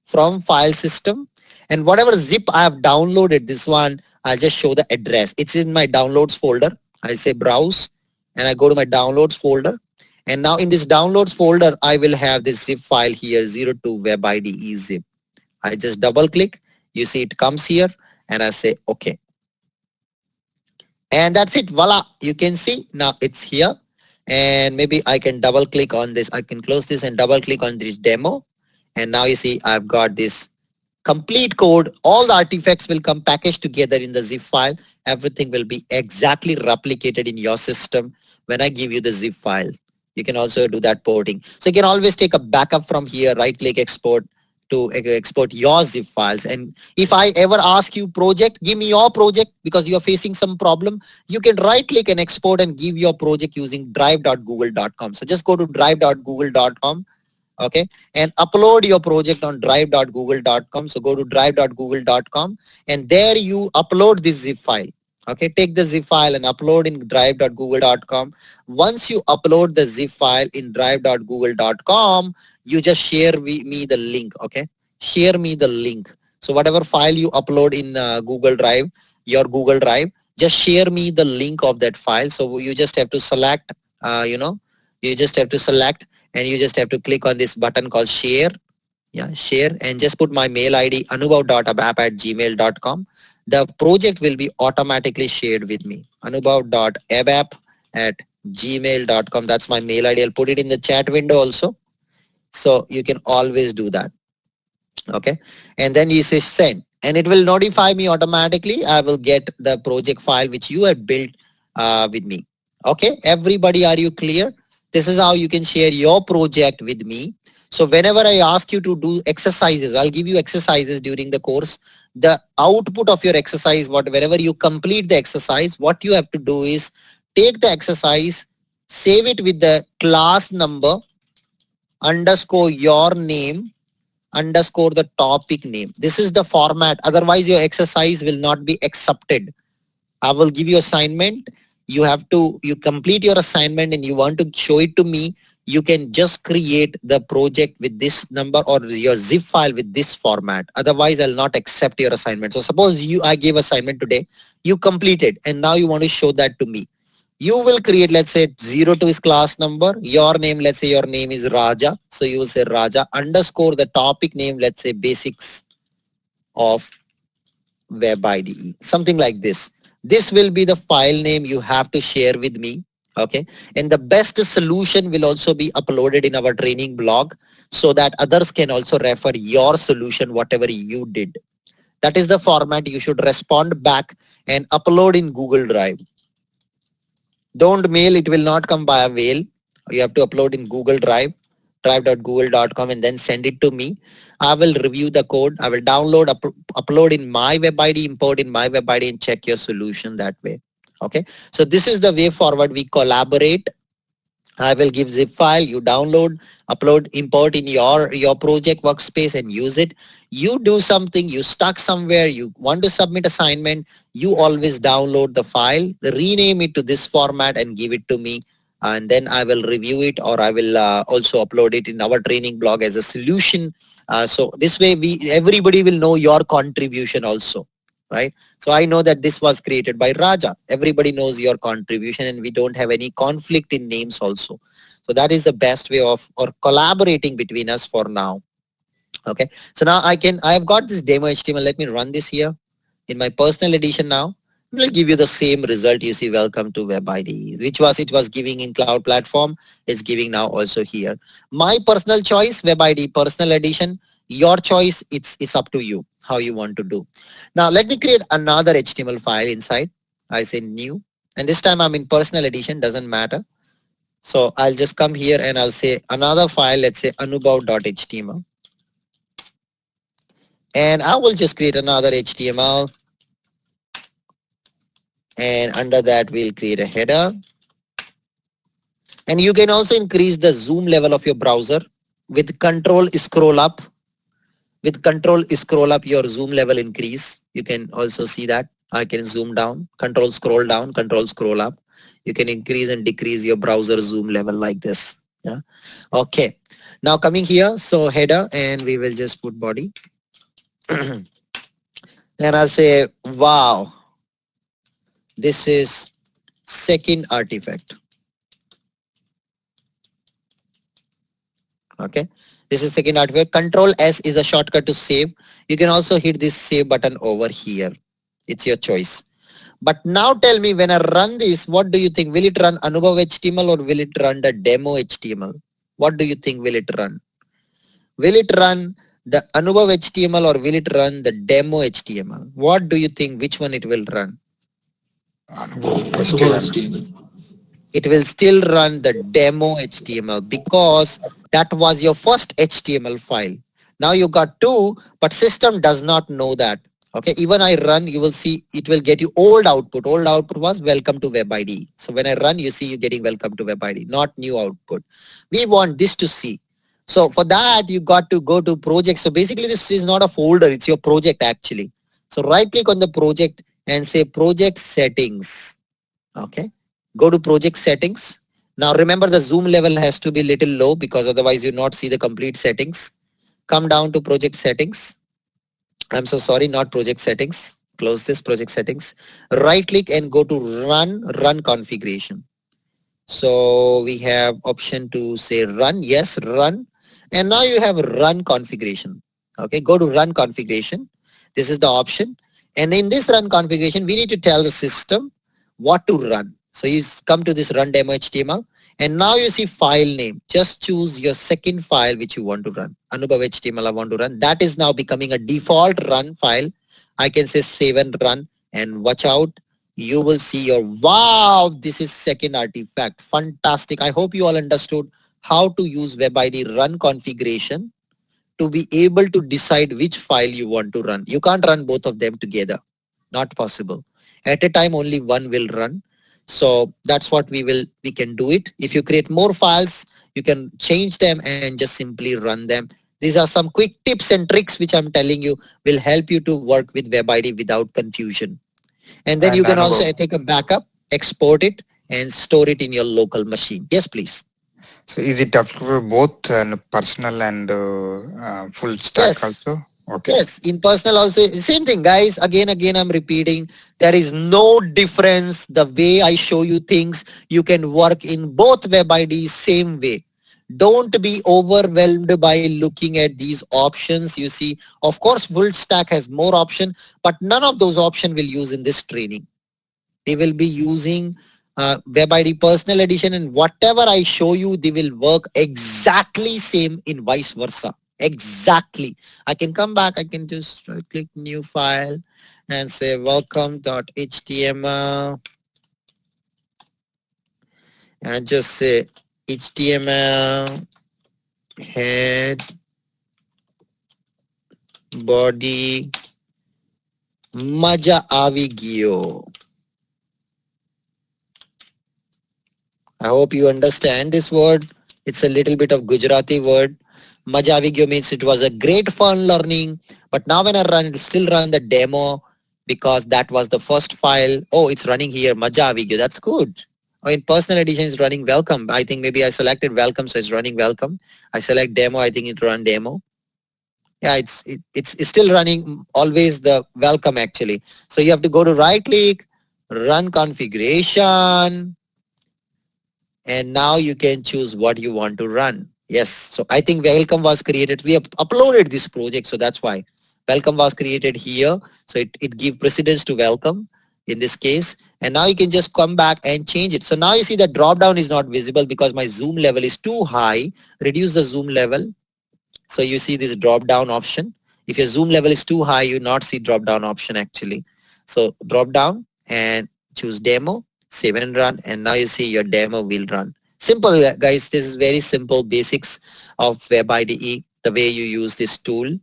from file system, and whatever zip I have downloaded, this one, I'll just show the address. It's in my downloads folder. I say browse and I go to my downloads folder. And now in this downloads folder, I will have this zip file here, 02 WebIDE zip. I just double click. You see it comes here and I say, okay. And that's it. Voila. You can see now it's here. And maybe I can double click on this. I can close this and double click on this demo. And now you see I've got this complete code. All the artifacts will come packaged together in the zip file. Everything will be exactly replicated in your system when I give you the zip file. You can also do that porting. So you can always take a backup from here, right click export to export your zip files. And if I ever ask you project, give me your project because you're facing some problem, you can right click and export and give your project using drive.google.com. So just go to drive.google.com. Okay, and upload your project on drive.google.com. So go to drive.google.com and there you upload this zip file. Okay, take the zip file and upload in drive.google.com. Once you upload the zip file in drive.google.com, you just share me the link. Okay, share me the link. So whatever file you upload in Google Drive, your Google Drive, just share me the link of that file. So you just have to select, you just have to select and you just have to click on this button called share. Yeah, share, and just put my mail ID anubhav.abap@gmail.com. The project will be automatically shared with me. anubhav.abap@gmail.com. That's my mail ID. I'll put it in the chat window also. So you can always do that. Okay. And then you say send and it will notify me automatically. I will get the project file which you have built with me. Okay. Everybody, are you clear? This is how you can share your project with me. So whenever I ask you to do exercises, I'll give you exercises during the course. The output of your exercise, whenever you complete the exercise, what you have to do is take the exercise, save it with the class number, underscore your name, underscore the topic name. This is the format. Otherwise, your exercise will not be accepted. I will give you assignment. You complete your assignment and you want to show it to me. You can just create the project with this number or your zip file with this format. Otherwise, I'll not accept your assignment. So suppose I gave assignment today, you completed and now you want to show that to me. You will create, let's say 02 is class number, your name, let's say your name is Raja. So you will say Raja underscore the topic name, let's say basics of WebIDE, something like this. This will be the file name you have to share with me. Okay. And the best solution will also be uploaded in our training blog so that others can also refer your solution, whatever you did. That is the format you should respond back and upload in Google Drive. Don't mail, it will not come by a mail. You have to upload in Google Drive, drive.google.com and then send it to me. I will review the code. I will download, upload in my WebIDE, import in my WebIDE and check your solution that way. Okay. So this is the way forward. We collaborate. I will give zip file, you download, upload, import in your project workspace and use it. You do something, you stuck somewhere, you want to submit assignment, you always download the file, rename it to this format and give it to me. And then I will review it or I will also upload it in our training blog as a solution. So this way everybody will know your contribution also. Right. So I know that this was created by Raja. Everybody knows your contribution and we don't have any conflict in names also. So that is the best way of collaborating between us for now. Okay. So now I have got this demo HTML. Let me run this here in my personal edition now. It will give you the same result. You see, welcome to WebIDE, it was giving in cloud platform. It's giving now also here. My personal choice, WebIDE personal edition. Your choice, it's up to you how you want to do. Now let me create another HTML file inside. I say new and this time I'm in personal edition, doesn't matter. So I'll just come here and I'll say another file, let's say anubhav.html. And I will just create another HTML. And under that we'll create a header. And you can also increase the zoom level of your browser with control scroll up. With control scroll up, your zoom level increase. You can also see that. I can zoom down, control scroll down, control scroll up. You can increase and decrease your browser zoom level like this. Yeah. Okay. Now coming here, so header, and we will just put body. And I'll say, wow, this is second artifact. Okay. This is second artifact. Control S is a shortcut to save. You can also hit this save button over here. It's your choice. But now tell me, when I run this, what do you think? Will it run Anubhav HTML or will it run the demo HTML? What do you think will it run? Will it run the Anubhav HTML or will it run the demo HTML? What do you think? Which one it will run? It will still run the demo HTML because that was your first HTML file. Now you got two, but system does not know that. Okay, even I run, you will see it will get you old output. Old output was welcome to WebIDE. So when I run, you see you getting welcome to WebIDE, not new output. We want this to see. So for that, you got to go to project. So basically this is not a folder, it's your project actually. So right click on the project and say project settings. Okay, go to project settings. Now remember the zoom level has to be little low because otherwise you not see the complete settings. Come down to project settings. I'm so sorry, not project settings. Close this project settings. Right click and go to run configuration. So we have option to say run. Yes, run. And now you have run configuration. Okay, go to run configuration. This is the option. And in this run configuration, we need to tell the system what to run. So you come to this run demo HTML. And now you see file name. Just choose your second file which you want to run. Anubhav HTML I want to run. That is now becoming a default run file. I can say save and run. And watch out. You will see your, wow, this is second artifact. Fantastic. I hope you all understood how to use WebIDE run configuration to be able to decide which file you want to run. You can't run both of them together. Not possible. At a time, only one will run. So that's what we can do it. If you create more files, you can change them and just simply run them. These are some quick tips and tricks which I'm telling you will help you to work with WebIDE without confusion. And then you can also take a backup, export it and store it in your local machine. Yes, please. So is it up for both personal and full stack also? Okay. Yes, in personal also, same thing, guys. Again, I'm repeating. There is no difference. The way I show you things, you can work in both WebIDE same way. Don't be overwhelmed by looking at these options. You see, of course, full stack has more option, but none of those options will use in this training. They will be using WebIDE personal edition, and whatever I show you, they will work exactly same in vice versa. Exactly. I can come back. I can just click new file and say welcome.html and just say HTML head body maja avigio. I hope you understand this word. It's a little bit of Gujarati word. Maja avigyo means it was a great fun learning, but now when I run, it will still run the demo because that was the first file. Oh, it's running here, Maja avigyo. That's good. Oh, in personal edition, it's running welcome. I think maybe I selected welcome, so it's running welcome. I select demo, I think it run demo. Yeah, it's still running always the welcome actually. So you have to go to right click, run configuration, and now you can choose what you want to run. Yes, so I think welcome was created. We have uploaded this project, so that's why welcome was created here. So it gives precedence to welcome in this case. And now you can just come back and change it. So now you see the drop down is not visible because my zoom level is too high. Reduce the zoom level. So you see this drop down option. If your zoom level is too high, you not see drop down option actually. So drop down and choose demo, save and run. And now you see your demo will run. Simple, guys. This is very simple basics of WebIDE, the way you use this tool.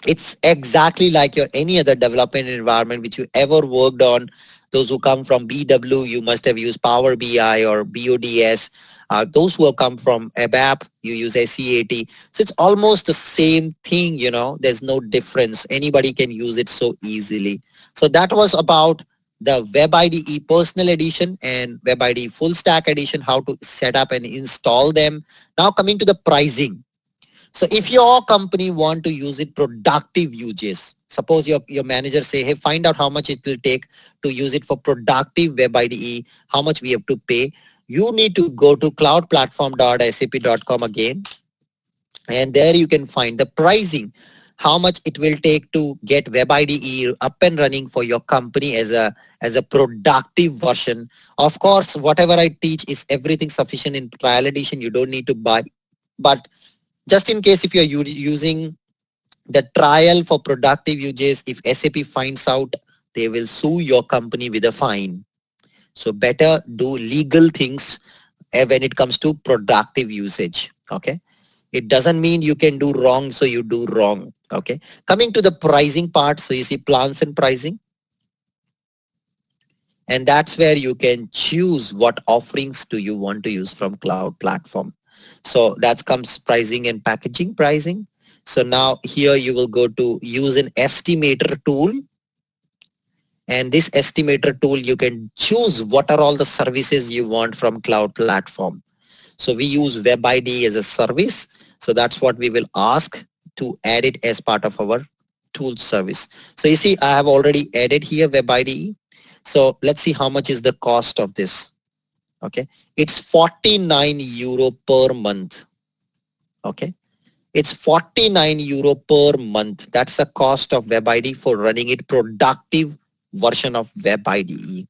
It's exactly like your any other development environment which you ever worked on. Those who come from BW, you must have used Power BI or BODS. Those who have come from ABAP, you use SEAT. So it's almost the same thing, there's no difference. Anybody can use it so easily. So that was about the WebIDE personal edition and WebIDE full stack edition, how to set up and install them. Now coming to the pricing. So if your company want to use it productive uses, suppose your manager say, hey, find out how much it will take to use it for productive WebIDE, how much we have to pay. You need to go to cloudplatform.sap.com again. And there you can find the pricing, how much it will take to get WebIDE up and running for your company as a productive version. Of course, whatever I teach is everything sufficient in trial edition. You don't need to buy. But just in case if you're using the trial for productive uses, if SAP finds out, they will sue your company with a fine. So better do legal things when it comes to productive usage. Okay. It doesn't mean you can do wrong, so you do wrong. Okay. Coming to the pricing part. So you see plans and pricing. And that's where you can choose what offerings do you want to use from cloud platform. So that comes pricing and packaging pricing. So now here you will go to use an estimator tool. And this estimator tool, you can choose what are all the services you want from cloud platform. So we use WebIDE as a service. So that's what we will ask to add it as part of our tool service. So you see, I have already added here WebIDE. So let's see how much is the cost of this. Okay, it's 49 euro per month. Okay, it's 49 euro per month. That's the cost of WebIDE for running it productive version of WebIDE.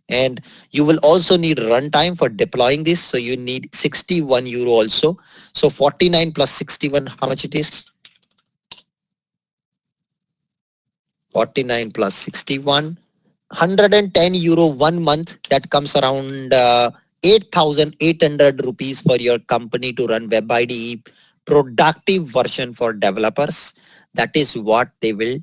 And you will also need runtime for deploying this. So you need 61 euro also. So 49 plus 61, how much it is? 49 plus 61. 110 euro 1 month. That comes around 8,800 rupees for your company to run WebIDE productive version for developers. That is what they will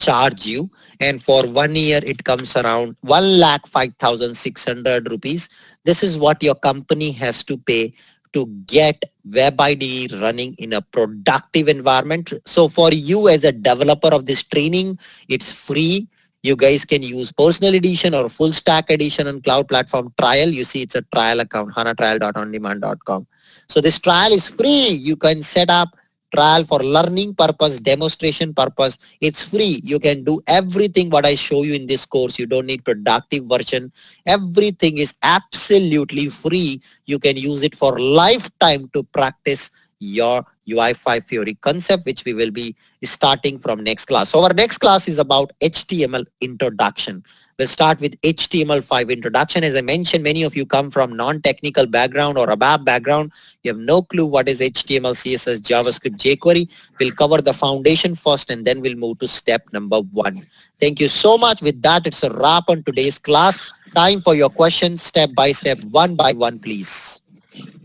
charge you. And for 1 year, it comes around 1,05,600 rupees. This is what your company has to pay to get WebIDE running in a productive environment. So for you as a developer of this training, it's free. You guys can use personal edition or full stack edition on cloud platform trial. You see it's a trial account, hanatrial.ondemand.com. So this trial is free. You can set up trial for learning purpose, demonstration purpose. It's free. You can do everything what I show you in this course. You don't need productive version. Everything is absolutely free. You can use it for lifetime to practice your UI5 Fiori concept, which we will be starting from next class. So our next class is about HTML introduction. We'll start with HTML5 introduction. As I mentioned, many of you come from non-technical background or ABAP background. You have no clue what is HTML, CSS, JavaScript, jQuery. We'll cover the foundation first and then we'll move to step number 1. Thank you so much. With that, it's a wrap on today's class. Time for your questions, step by step, one by one, please.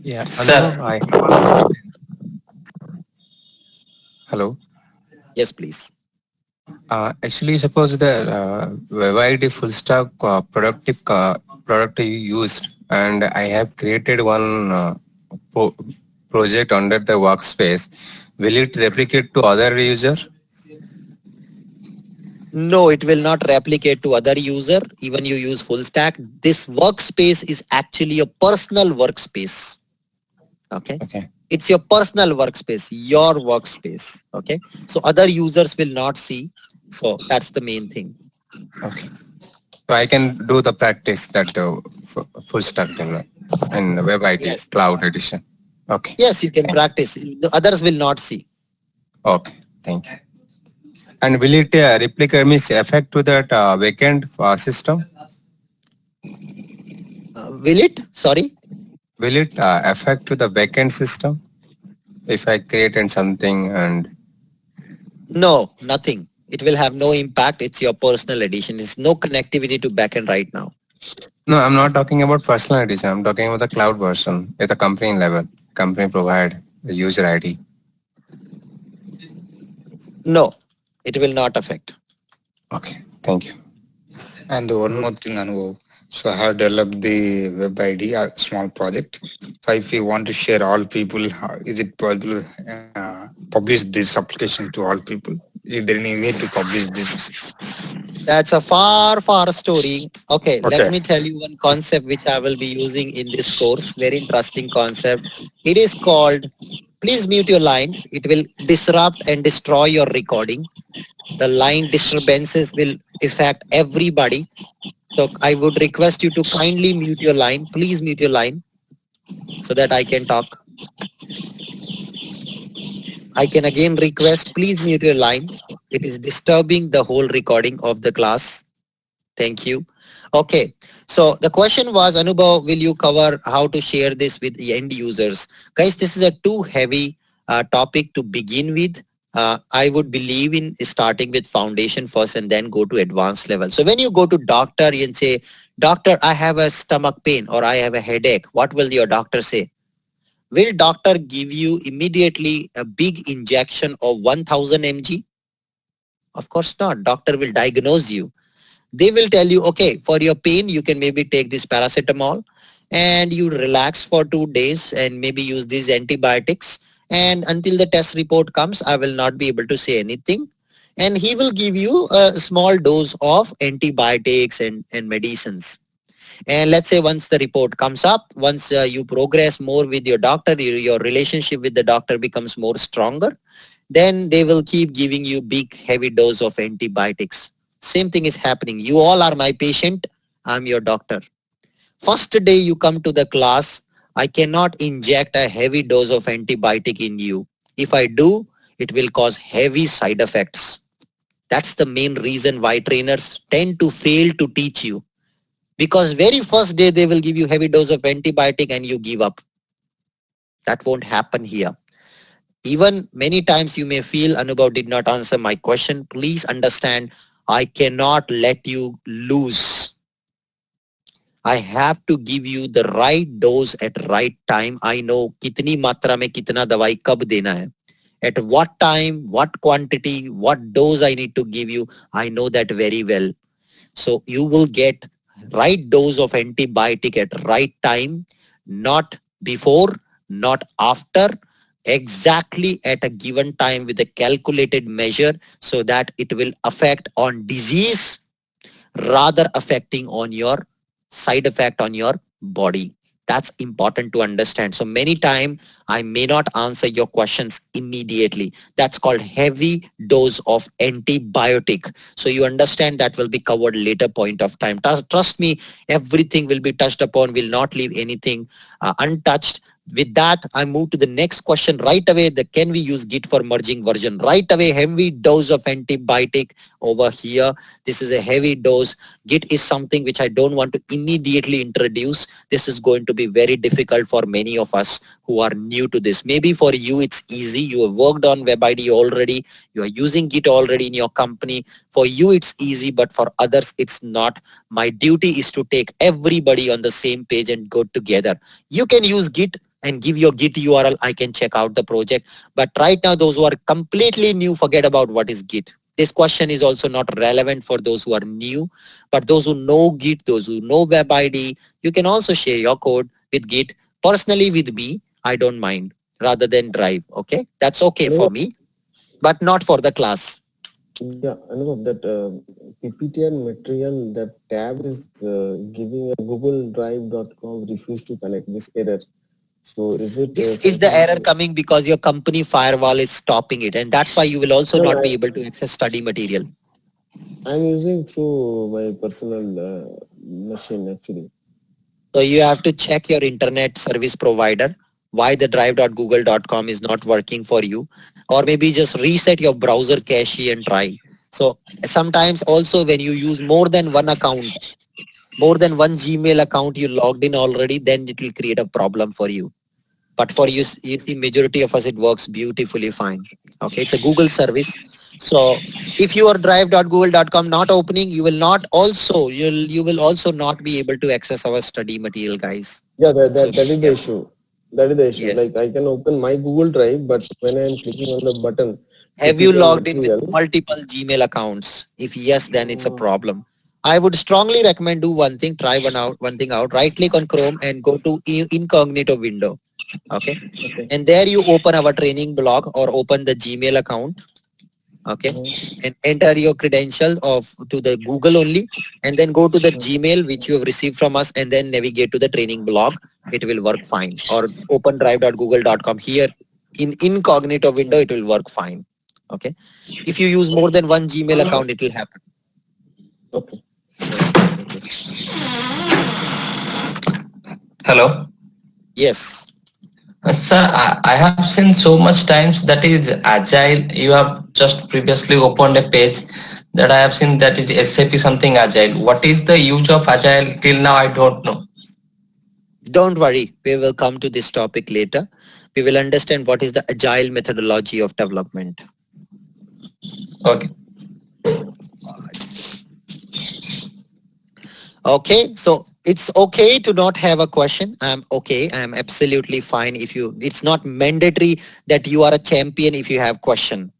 Yeah, Sir. Hello. Yes, please. Actually, suppose the WebIDE full stack product you used, and I have created one project under the workspace. Will it replicate to other user? No, it will not replicate to other user. Even you use full stack. This workspace is actually a personal workspace. Okay. It's your personal workspace, your workspace. Okay. So other users will not see. So that's the main thing. Okay. So I can do the practice that full stack in the WebIDE Cloud Edition. Okay. Yes, you can practice. The others will not see. Okay. Thank you. And will it replicate, means affect to that backend system? Will it? Sorry? Will it affect to the backend system if I create something and? No, nothing. It will have no impact. It's your personal edition. It's no connectivity to backend right now. No, I'm not talking about personal edition. I'm talking about the cloud version at the company level. Company provide the user ID. No, it will not affect. Okay, thank you. And one more thing, Anubhav. So I have developed the WebIDE, a small project. So if you want to share all people, is it possible publish this application to all people? Is there any way to publish this? That's a far story. Okay, let Okay. me tell you one concept which I will be using in this course. Very interesting concept. It is called, please mute your line. It will disrupt and destroy your recording. The line disturbances will affect everybody. So I would request you to kindly mute your line. Please mute your line so that I can talk. I can again request, please mute your line. It is disturbing the whole recording of the class. Thank you. Okay. So the question was, Anubhav, will you cover how to share this with the end users? Guys, this is a too heavy topic to begin with. I would believe in starting with foundation first and then go to advanced level. So when you go to doctor and say, doctor, I have a stomach pain or I have a headache, what will your doctor say? Will doctor give you immediately a big injection of 1000 mg? Of course not. Doctor will diagnose you. They will tell you, okay, for your pain, you can maybe take this paracetamol and you relax for 2 days and maybe use these antibiotics. And until the test report comes, I will not be able to say anything. And he will give you a small dose of antibiotics and medicines. And let's say once the report comes up, once you progress more with your doctor, your relationship with the doctor becomes more stronger, then they will keep giving you big heavy dose of antibiotics. Same thing is happening. You all are my patient. I'm your doctor. First day you come to the class, I cannot inject a heavy dose of antibiotic in you. If I do, it will cause heavy side effects. That's the main reason why trainers tend to fail to teach you. Because very first day they will give you heavy dose of antibiotic and you give up. That won't happen here. Even many times you may feel Anubhav did not answer my question. Please understand, I cannot let you lose. I have to give you the right dose at right time. I know kitni matra mein kitna dawai kab dena hai. At what time, what quantity, what dose I need to give you. I know that very well. So you will get right dose of antibiotic at right time, not before, not after, exactly at a given time with a calculated measure so that it will affect on disease rather affecting on your side effect on your body. That's important to understand. So many times I may not answer your questions immediately. That's called heavy dose of antibiotic. So you understand that will be covered later point of time. Trust me, everything will be touched upon, will not leave anything untouched. With that, I move to the next question right away. Can we use Git for merging version? Right away, heavy dose of antibiotic over here. This is a heavy dose. Git is something which I don't want to immediately introduce. This is going to be very difficult for many of us who are new to this. Maybe for you, it's easy. You have worked on WebIDE already. You are using Git already in your company. For you, it's easy, but for others, it's not. My duty is to take everybody on the same page and go together. You can use Git and give your Git URL. I can check out the project. But right now, those who are completely new, forget about what is Git. This question is also not relevant for those who are new, but those who know Git, those who know WebIDE, you can also share your code with Git. Personally, with me, I don't mind rather than drive. Okay, that's okay for me, but not for the class. Yeah, I know that PPT and material, that tab is giving a Google Drive.com refuse to connect, this error. So is it This is the error coming because your company firewall is stopping it, and that's why you will also not be able to access study material. I'm using through my personal machine actually. So you have to check your internet service provider why the drive.google.com is not working for you, or maybe just reset your browser cache and try. So sometimes also when you use more than one account, more than one Gmail account you logged in already, then it will create a problem for you. But for you see, majority of us, it works beautifully fine. Okay, it's a Google service. So if your drive.google.com not opening, you will not also, you will also not be able to access our study material, guys. Yeah, that is the issue. That is the issue. Yes. Like I can open my Google Drive, but when I am clicking on the button, Have you logged in with multiple Gmail accounts? If yes, then it's a problem. I would strongly recommend do one thing, try one thing out, right click on Chrome and go to incognito window. Okay. Okay. And there you open our training blog or open the Gmail account. Okay. And enter your credentials of to the Google only, and then go to the Gmail which you have received from us, and then navigate to the training blog. It will work fine. Or opendrive.google.com. Here in incognito window, it will work fine. Okay. If you use more than one Gmail account, it will happen. Okay. Hello. Yes. Sir, I have seen so much times that is agile. You have just previously opened a page that I have seen that is SAP something agile. What is the use of agile? Till now, I don't know. Don't worry. We will come to this topic later. We will understand what is the agile methodology of development. Okay. Okay, so it's okay to not have a question. I'm okay. I'm absolutely fine. It's not mandatory that you are a champion if you have question.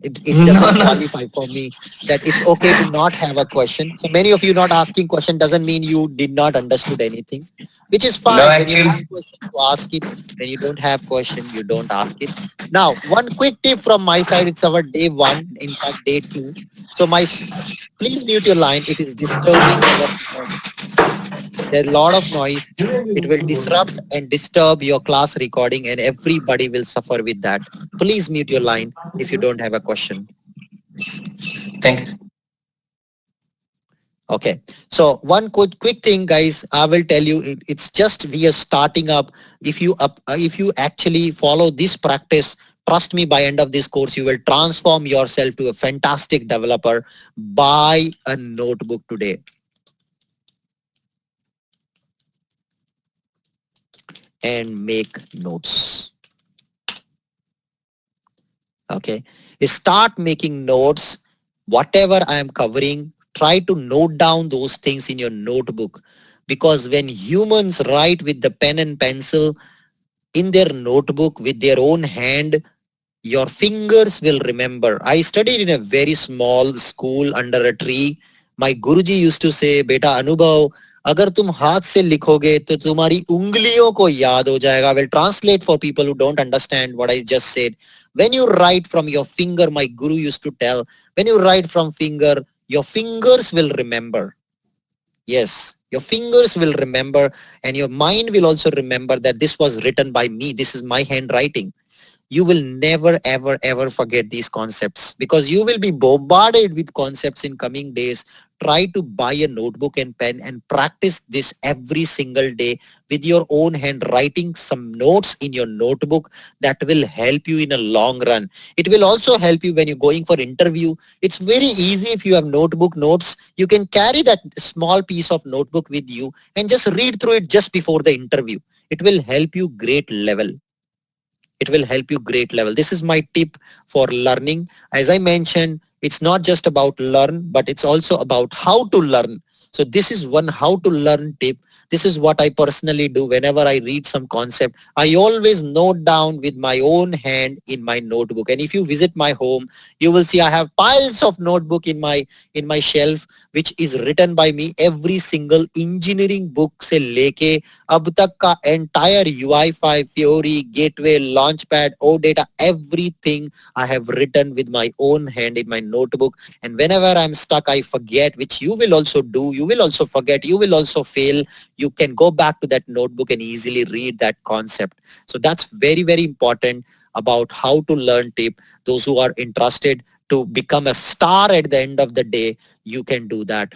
It doesn't qualify for me that it's okay to not have a question. So many of you not asking question doesn't mean you did not understood anything, which is fine. No, When you actually. have question, you ask it. When you don't have question, you don't ask it. Now, one quick tip from my side. It's our day 1, in fact day 2. So please mute your line. It is disturbing. There's a lot of noise. It will disrupt and disturb your class recording, and everybody will suffer with that. Please mute your line if you don't have a question. Thank you. Okay. So one quick thing, guys, I will tell you, it's just we are starting up. If you actually follow this practice, trust me, by end of this course, you will transform yourself to a fantastic developer. Buy a notebook today. And make notes. Okay. Start making notes. Whatever I am covering, try to note down those things in your notebook. Because when humans write with the pen and pencil in their notebook with their own hand, your fingers will remember. I studied in a very small school under a tree. My Guruji used to say, Beta Anubhav, अगर तुम हाथ से लिखोगे तो तुम्हारी उंगलियों को याद हो जाएगा. I will translate for people who don't understand what I just said. When you write from your finger, my guru used to tell, when you write from finger, your fingers will remember. Yes, your fingers will remember, and your mind will also remember that this was written by me. This is my handwriting. You will never, ever, ever forget these concepts because you will be bombarded with concepts in coming days. Try to buy a notebook and pen and practice this every single day with your own hand, writing some notes in your notebook that will help you in a long run. It will also help you when you're going for interview. It's very easy if you have notebook notes. You can carry that small piece of notebook with you and just read through it just before the interview. It will help you great level. It will help you great level. This is my tip for learning. As I mentioned, it's not just about learn, but it's also about how to learn. So this is one how to learn tip. This is what I personally do whenever I read some concept. I always note down with my own hand in my notebook. And if you visit my home, you will see I have piles of notebook in my shelf, which is written by me. Every single engineering book se leke ab tak ka entire UI5, Fiori, Gateway, Launchpad, OData, everything I have written with my own hand in my notebook. And whenever I'm stuck, I forget, which you will also do. You will also forget. You will also fail. You can go back to that notebook and easily read that concept. So that's very, very important about how to learn tip. Those who are interested to become a star at the end of the day, you can do that.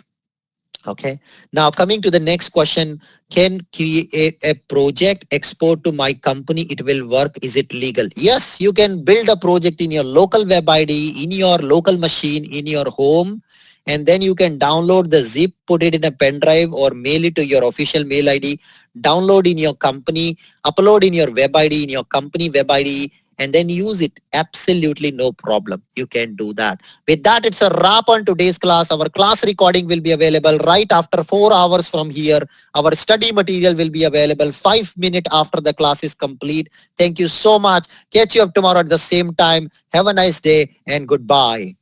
Okay. Now coming to the next question, can create a project export to my company? It will work. Is it legal? Yes, you can build a project in your local WebIDE, in your local machine, in your home. And then you can download the zip, put it in a pen drive or mail it to your official mail ID, download in your company, upload in your WebIDE, in your company WebIDE, and then use it. Absolutely no problem. You can do that. With that, it's a wrap on today's class. Our class recording will be available right after 4 hours from here. Our study material will be available 5 minutes after the class is complete. Thank you so much. Catch you up tomorrow at the same time. Have a nice day and goodbye.